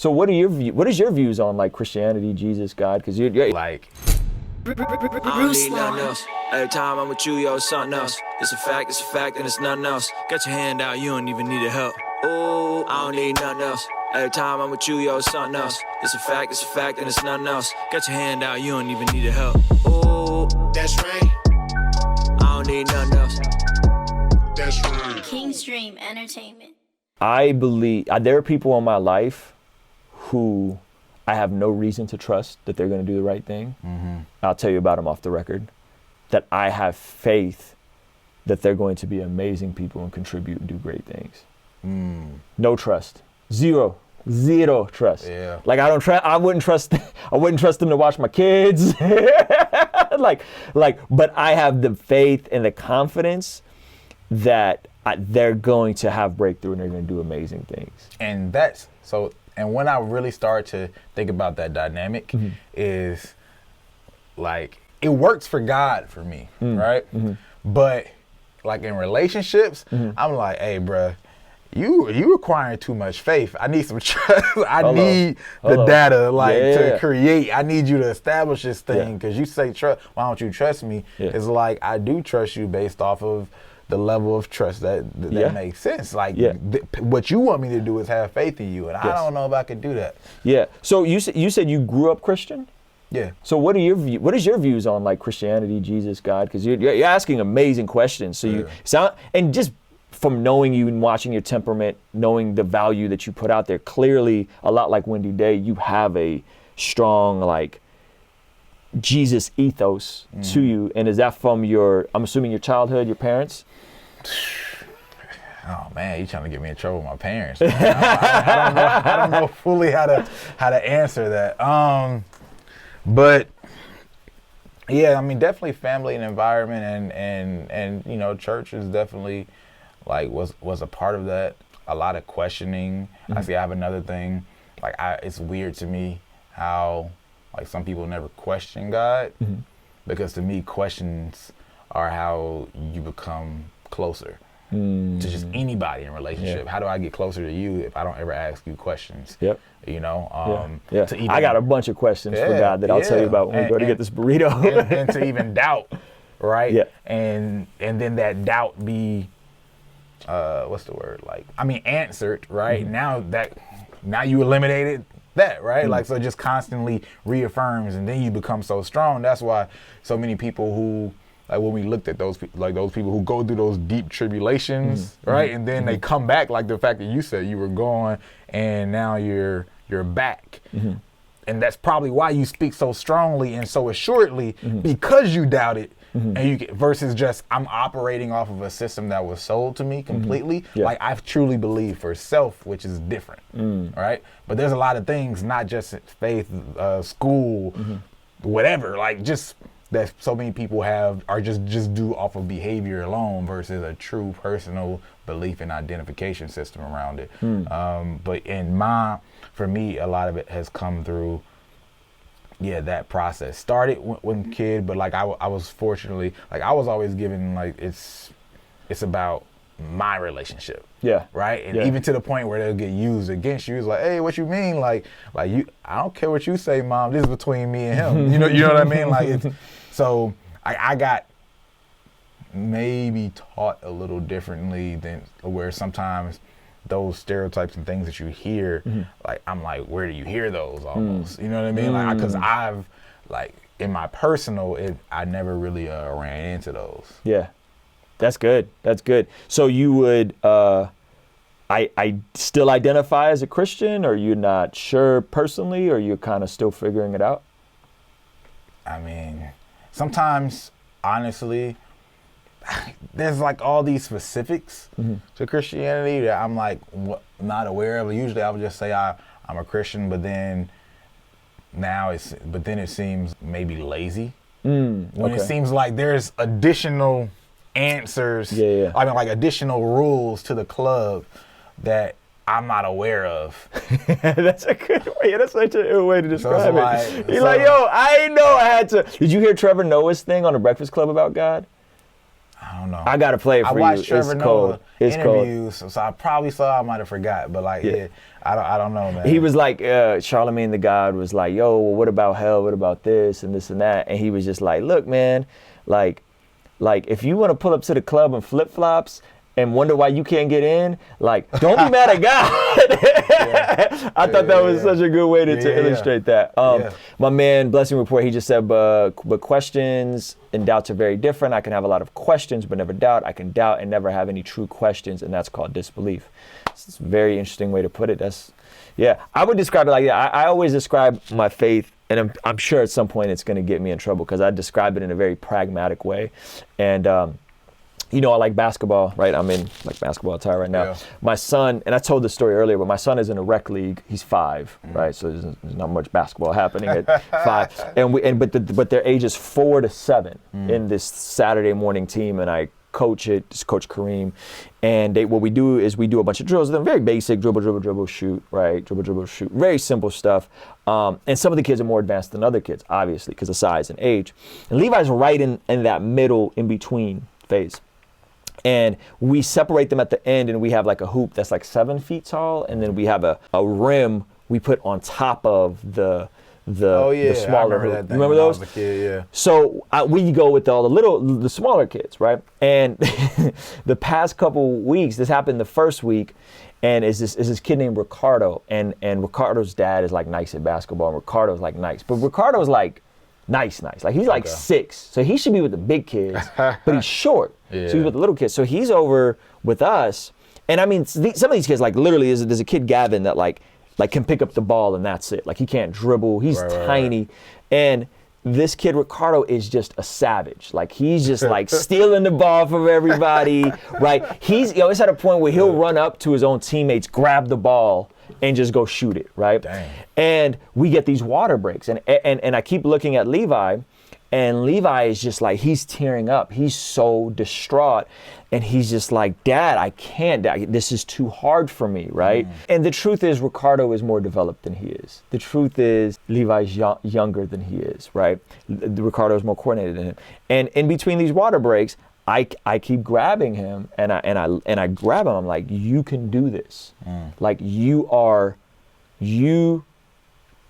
So what is your views on like Christianity, Jesus, God? Because you're like, I don't need nothing else. Every time I'm with you, yo, it's something else. It's a fact, and it's nothing else. Got your hand out, you don't even need the help. Ooh, I don't need nothing else. Every time I'm with you, yo, it's something else. It's a fact, and it's nothing else. Got your hand out, you don't even need the help. Ooh, That's right. I don't need nothing else. That's right. King's Dream Entertainment. I believe there are people in my life who I have no reason to trust that they're going to do the right thing. mm-hmm. I'll tell you about them off the record. That I have faith that they're going to be amazing people and contribute and do great things. No trust. Zero trust. Yeah. Like I wouldn't trust them to watch my kids. But I have the faith and the confidence that they're going to have breakthrough and they're going to do amazing things. And that's so. And when I really started to think about that dynamic, is like it works for God for me, right? But like in relationships, I'm like, hey, bruh, you requiring too much faith. I need some trust. I need the data to create. I need you to establish this thing because you say trust. Why don't you trust me? It's like I do trust you based off of the level of trust that makes sense. Like what you want me to do is have faith in you, and I don't know if I could do that. Yeah. So you said you grew up Christian? Yeah. So what is your views on like Christianity, Jesus, God? Because you're asking amazing questions. So you sound, and just from knowing you and watching your temperament, knowing the value that you put out there, clearly a lot like Wendy Day, you have a strong like Jesus ethos to you. And is that from I'm assuming your childhood, your parents? Oh man, you trying to get me in trouble with my parents? I don't know fully how to answer that. But yeah, I mean, definitely family and environment and you know, church is definitely like was a part of that. A lot of questioning. I have another thing. Like it's weird to me how like some people never question God, because to me questions are how you become closer to just anybody in a relationship. How do I get closer to you if I don't ever ask you questions? Yep. You know, I got a bunch of questions for God that I'll tell you about when we go to get this burrito. and to even doubt, right? Yeah. And then that doubt be, what's the word? Like, I mean, answered, right? Now you eliminated that, right? Like, so it just constantly reaffirms, and then you become so strong. That's why so many people who, like when we looked at those people who go through those deep tribulations, right? And then they come back, like the fact that you said you were gone and now you're back. And that's probably why you speak so strongly and so assuredly, because you doubted. And versus just I'm operating off of a system that was sold to me completely. Like I truly believe for self, which is different, right? But there's a lot of things, not just faith, school, whatever, like just that so many people are just do off of behavior alone versus a true personal belief and identification system around it. But for me, a lot of it has come through that process. Started when kid, but like I was fortunately, like I was always given like it's about my relationship. Right. And even to the point where they'll get used against you. It's like, hey, what you mean? Like you, I don't care what you say, Mom. This is between me and him. you know what I mean? Like so I got maybe taught a little differently than where sometimes those stereotypes and things that you hear, like I'm like, where do you hear those almost? You know what I mean? Like, because I've like in my personal, I never really ran into those. Yeah, that's good. That's good. So you would, I still identify as a Christian, or you're not sure personally, or you're kind of still figuring it out? I mean, sometimes, honestly, there's like all these specifics to Christianity that I'm like not aware of. Usually I would just say I'm a Christian, but then it seems maybe lazy. When it seems like there's additional answers. I mean, like additional rules to the club that I'm not aware of. That's a good way. That's such a good way to describe it. He's like, yo, I know I had to. Did you hear Trevor Noah's thing on the Breakfast Club about God? I I don't know. I gotta play it for you. I watched Trevor Noah interviews, cold. so I probably saw. I might have forgot, but like, yeah, I don't know, man. He was like, Charlemagne the God was like, yo, well, what about hell? What about this and this and that? And he was just like, look, man, like if you want to pull up to the club in flip flops and wonder why you can't get in, like, don't be mad at God. I thought that was such a good way to illustrate that. My man, Blessing Report, he just said, but questions and doubts are very different. I can have a lot of questions, but never doubt. I can doubt and never have any true questions, and that's called disbelief. It's a very interesting way to put it. I would describe it like that. I always describe my faith, and I'm sure at some point it's going to get me in trouble because I describe it in a very pragmatic way. And, I like basketball, right? I'm in like basketball attire right now. Yeah. My son, and I told this story earlier, but my son is in a rec league. He's 5, right? So there's not much basketball happening at 5. But their age is 4 to 7 in this Saturday morning team, and I coach it. Just Coach Kareem, and what we do is we do a bunch of drills with them, very basic dribble, shoot, right? Dribble, shoot, very simple stuff. And some of the kids are more advanced than other kids, obviously, because of size and age. And Levi's right in that middle, in between phase. And we separate them at the end, and we have like a hoop that's like 7 feet tall, and then we have a rim we put on top of the smaller hoop. Remember those? So we go with all the smaller kids, right? And the past couple weeks, this happened the first week, and is this kid named Ricardo, and Ricardo's dad is like nice at basketball, and Ricardo's like nice, but Ricardo's like nice. Like he's like 6, so he should be with the big kids, but he's short, so he's with the little kids. So he's over with us, and I mean, some of these kids, like literally, there's a kid Gavin that like can pick up the ball and that's it. Like he can't dribble, he's tiny, and this kid Ricardo is just a savage. Like he's just like stealing the ball from everybody, right? It's at a point where he'll run up to his own teammates, grab the ball, and just go shoot it, right? Dang. And we get these water breaks, and I keep looking at Levi, and Levi is just like, he's tearing up. He's so distraught, and he's just like, Dad, I can't. Dad, this is too hard for me, right? And the truth is, Ricardo is more developed than he is. The truth is, Levi's younger than he is, right? Ricardo is more coordinated than him. And in between these water breaks, I keep grabbing him, and I grab him. I'm like, you can do this. Like you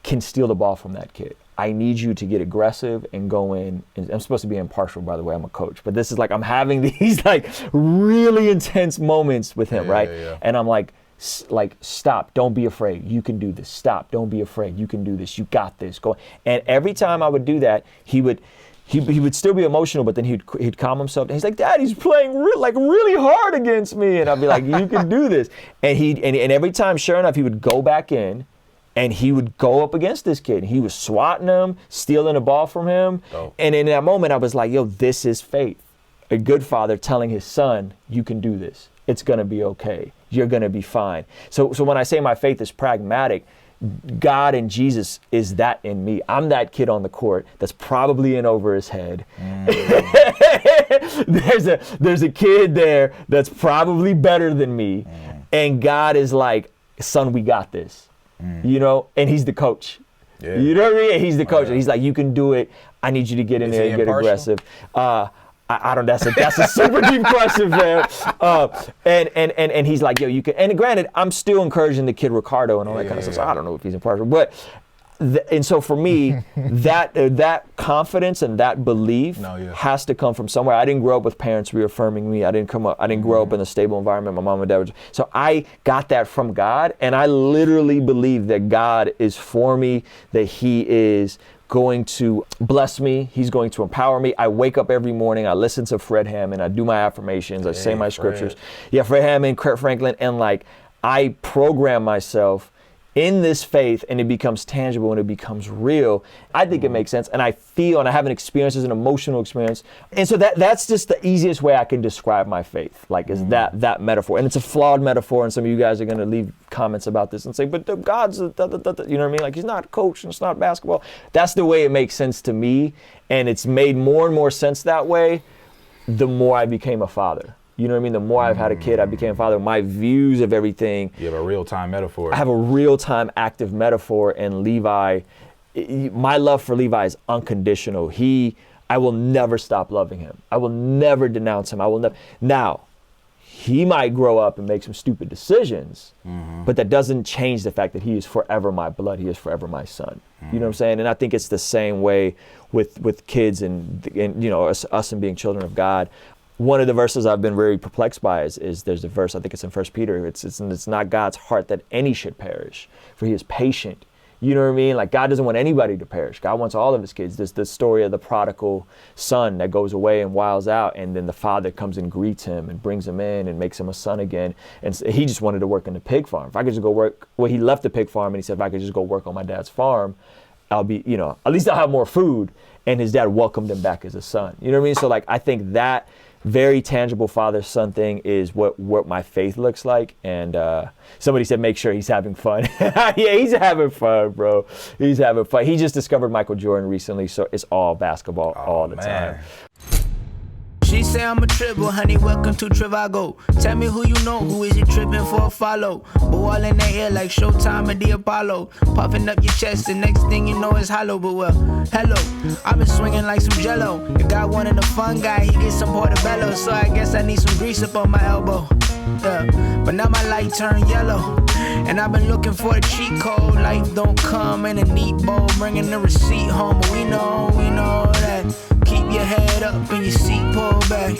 can steal the ball from that kid. I need you to get aggressive and go in. And I'm supposed to be impartial, by the way. I'm a coach, but this is like I'm having these like really intense moments with him, right? And I'm like, stop! Don't be afraid. You can do this. Stop! Don't be afraid. You can do this. You got this. Go. And every time I would do that, he would still be emotional, but then he'd calm himself. And he's like, Dad, he's playing really hard against me. And I'd be like, you can do this. And every time, sure enough, he would go back in, and he would go up against this kid. And he was swatting him, stealing the ball from him. Oh. And in that moment, I was like, yo, this is faith. A good father telling his son, you can do this. It's gonna be okay. You're gonna be fine. So when I say my faith is pragmatic, God and Jesus is that in me. I'm that kid on the court that's probably in over his head. There's a kid there that's probably better than me. And God is like, son, we got this. And he's the coach. You know what I mean? He's the coach. And he's like, you can do it. I need you to get in there and get aggressive. I don't. That's a super deep question, man. And he's like, yo, you can. And granted, I'm still encouraging the kid Ricardo and all that kind of stuff. So I don't know if he's impartial, but and so for me, that confidence and that belief has to come from somewhere. I didn't grow up with parents reaffirming me. I didn't grow up in a stable environment. My mom and dad were. So I got that from God, and I literally believe that God is for me. That He is going to bless me. He's going to empower me. I wake up every morning. I listen to Fred Hammond. I do my affirmations. I say my scriptures. Fred Hammond, Kurt Franklin, and like I program myself in this faith, and it becomes tangible and it becomes real. I think it makes sense, and I feel, and I have an experience, as an emotional experience, and so that's just the easiest way I can describe my faith, like is that metaphor. And it's a flawed metaphor, and some of you guys are going to leave comments about this and say, but God's you know what I mean? Like He's not a coach and it's not basketball. That's the way it makes sense to me, and it's made more and more sense that way the more I became a father. You know what I mean? The more I've had a kid, I became a father. My views of everything. You have a real-time metaphor. I have a real-time active metaphor, and Levi, my love for Levi is unconditional. I will never stop loving him. I will never denounce him. I will never. Now, he might grow up and make some stupid decisions, but that doesn't change the fact that he is forever my blood. He is forever my son. You know what I'm saying? And I think it's the same way with kids and you know, us and being children of God. One of the verses I've been very perplexed by is there's a verse, I think it's in 1 Peter. It's not God's heart that any should perish, for he is patient. You know what I mean? Like, God doesn't want anybody to perish. God wants all of his kids. There's the story of the prodigal son that goes away and wiles out, and then the father comes and greets him and brings him in and makes him a son again. And he just wanted to work in the pig farm. If I could just go work, well, he left the pig farm and he said, if I could just go work on my dad's farm, I'll be, you know, at least I'll have more food. And his dad welcomed him back as a son. You know what I mean? So like, I think that very tangible father-son thing is what my faith looks like. And somebody said, make sure he's having fun. Yeah, he's having fun, bro. He's having fun. He just discovered Michael Jordan recently, so it's all basketball all the time. She say I'm a triple, honey, welcome to Trivago. Tell me who you know, who is you tripping for a follow? Ball in the air like Showtime at the Apollo. Puffing up your chest, the next thing you know is hollow. But well, hello, I've been swinging like some jello. The guy wanted a fun guy, he gets some portobello. So I guess I need some grease up on my elbow. Yeah, but now my light turned yellow. And I've been looking for a cheat code. Life don't come in a neat bowl, bringing the receipt home. But we know that. Keep your head up and your seat pulled back.